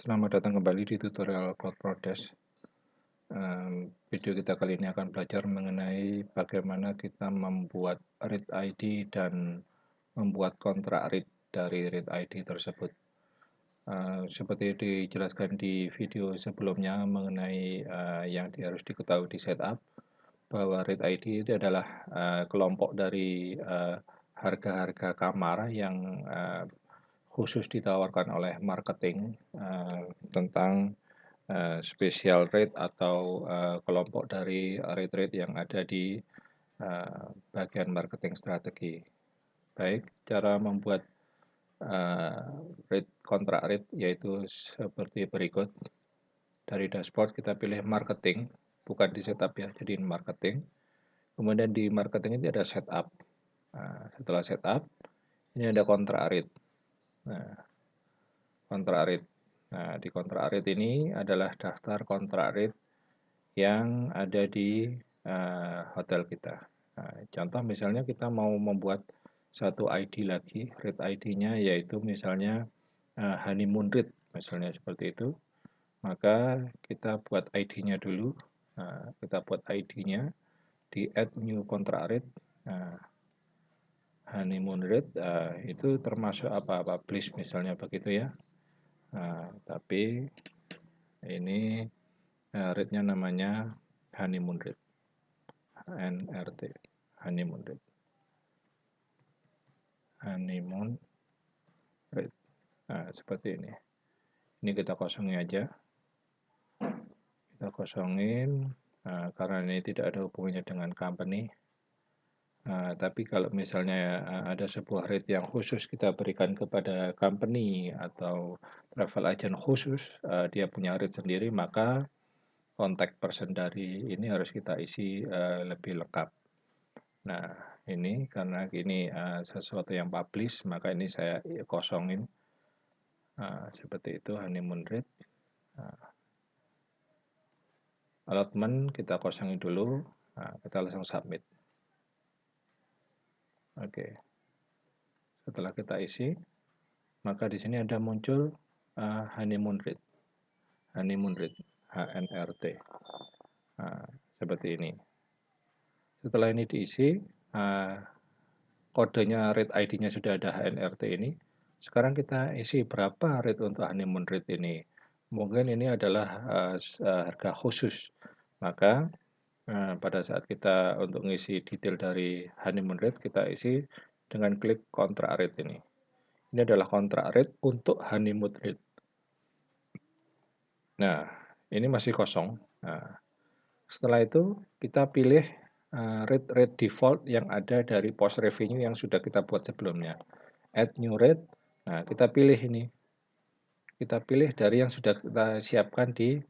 Selamat datang kembali di tutorial CloudProdesk. Video kita kali ini akan belajar mengenai bagaimana kita membuat read ID dan membuat kontrak read dari read ID tersebut. Seperti dijelaskan di video sebelumnya mengenai yang harus diketahui di setup, bahwa read ID itu adalah kelompok dari harga-harga kamar yang khusus ditawarkan oleh marketing tentang special rate atau kelompok dari rate-rate yang ada di bagian marketing strategi. Baik, cara membuat kontrak rate yaitu seperti berikut. Dari dashboard kita pilih marketing, bukan di setup ya, jadi marketing. Kemudian di marketing ini ada setup. Setelah setup, ini ada kontrak rate. Kontrak rate. Nah, di kontrak rate ini adalah daftar kontrak rate yang ada di hotel kita. Contoh misalnya kita mau membuat satu ID lagi, rate ID-nya yaitu misalnya honeymoon rate, misalnya seperti itu. Maka kita buat ID-nya dulu. Kita buat ID-nya di add new contract rate. Honeymoon rate itu termasuk apa-apa please misalnya begitu ya. Tapi ini rate-nya namanya honeymoon rate. NRT, honeymoon rate. Honeymoon rate. Seperti ini. Ini kita kosongin aja. Kita kosongin karena ini tidak ada hubungannya dengan company. Tapi kalau misalnya ada sebuah rate yang khusus kita berikan kepada company atau travel agent khusus, dia punya rate sendiri, maka contact person dari ini harus kita isi lebih lengkap. Nah, ini karena ini sesuatu yang publish, maka ini saya kosongin. Seperti itu, honeymoon rate. Allotment kita kosongin dulu, kita langsung submit. Oke. Setelah kita isi, maka di sini ada muncul honeymoon rate. Honeymoon rate, HNRT. Seperti ini. Setelah ini diisi, kodenya rate ID-nya sudah ada HNRT ini. Sekarang kita isi berapa rate untuk honeymoon rate ini. Mungkin ini adalah harga khusus. Maka pada saat kita untuk mengisi detail dari honeymoon rate, kita isi dengan klik kontrak rate ini. Ini adalah kontrak rate untuk honeymoon rate. Nah, ini masih kosong. Setelah itu kita pilih rate default yang ada dari post revenue yang sudah kita buat sebelumnya. Add new rate. Nah, kita pilih ini. Kita pilih dari yang sudah kita siapkan di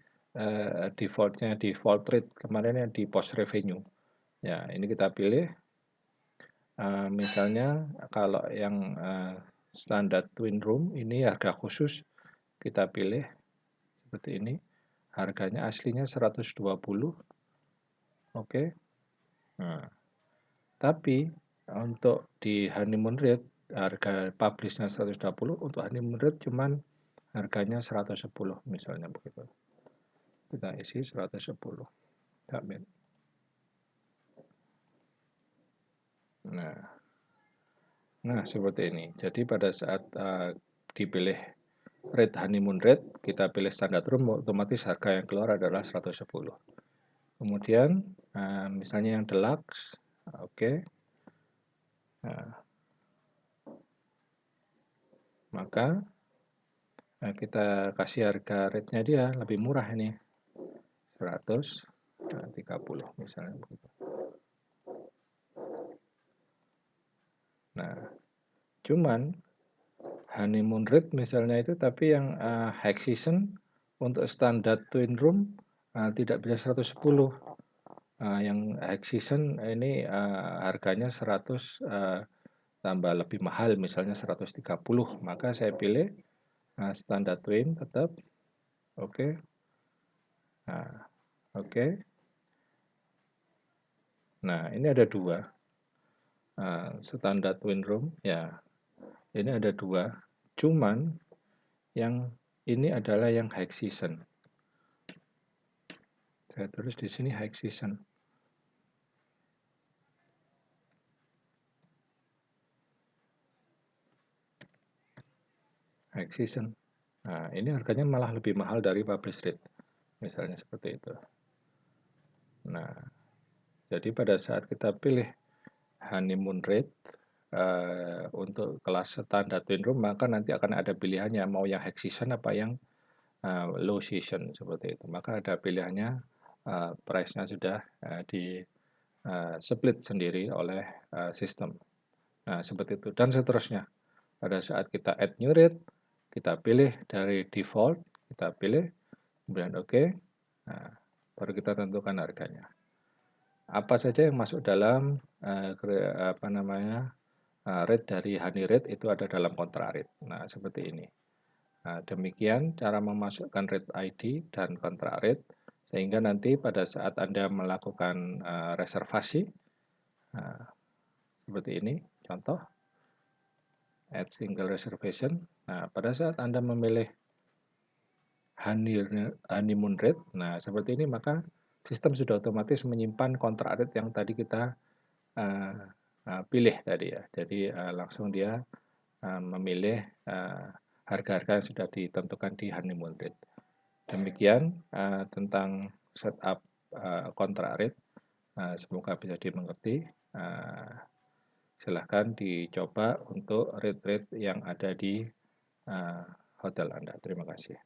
defaultnya, default rate kemarin yang di post revenue. Ya, ini kita pilih. Misalnya kalau yang standar twin room ini harga khusus kita pilih seperti ini. Harganya aslinya 120. Oke. Nah, tapi untuk di honeymoon rate harga publishnya 120, untuk honeymoon rate cuman harganya 110 misalnya begitu. Kita isi 110. Submit. Nah, seperti ini. Jadi pada saat dipilih rate honeymoon rate, kita pilih standar room, otomatis harga yang keluar adalah 110. Kemudian misalnya yang deluxe, oke. Maka kita kasih harga rate-nya dia lebih murah ini. 130 misalnya begitu. Nah, cuman honeymoon rate misalnya itu tapi yang high season untuk standar twin room tidak bisa 110. Yang high season ini harganya 100 tambah lebih mahal misalnya 130. Maka saya pilih standar twin tetap. Oke. Oke. Nah, ini ada dua. Standar twin room ya. Ini ada dua. Cuman yang ini adalah yang high season. Saya tulis di sini high season. High season. Nah, ini harganya malah lebih mahal dari publish rate. Misalnya seperti itu. Nah, jadi pada saat kita pilih honeymoon rate untuk kelas standar twin room, maka nanti akan ada pilihannya mau yang high season apa yang low season seperti itu. Maka ada pilihannya, price-nya sudah di split sendiri oleh sistem. Nah, seperti itu dan seterusnya. Pada saat kita add new rate, kita pilih dari default, kita pilih, kemudian oke. Nah, baru kita tentukan harganya. Apa saja yang masuk dalam rate dari honey rate itu ada dalam kontrak rate. Nah, seperti ini. Nah, demikian cara memasukkan rate ID dan kontrak rate sehingga nanti pada saat Anda melakukan reservasi seperti ini contoh add single reservation. Nah, pada saat Anda memilih honeymoon rate, nah seperti ini maka sistem sudah otomatis menyimpan kontrak rate yang tadi kita pilih tadi ya. Jadi langsung dia memilih harga-harga yang sudah ditentukan di honeymoon rate. Demikian tentang setup kontrak rate. Semoga bisa dimengerti. Silahkan dicoba untuk rate-rate yang ada di hotel Anda. Terima kasih.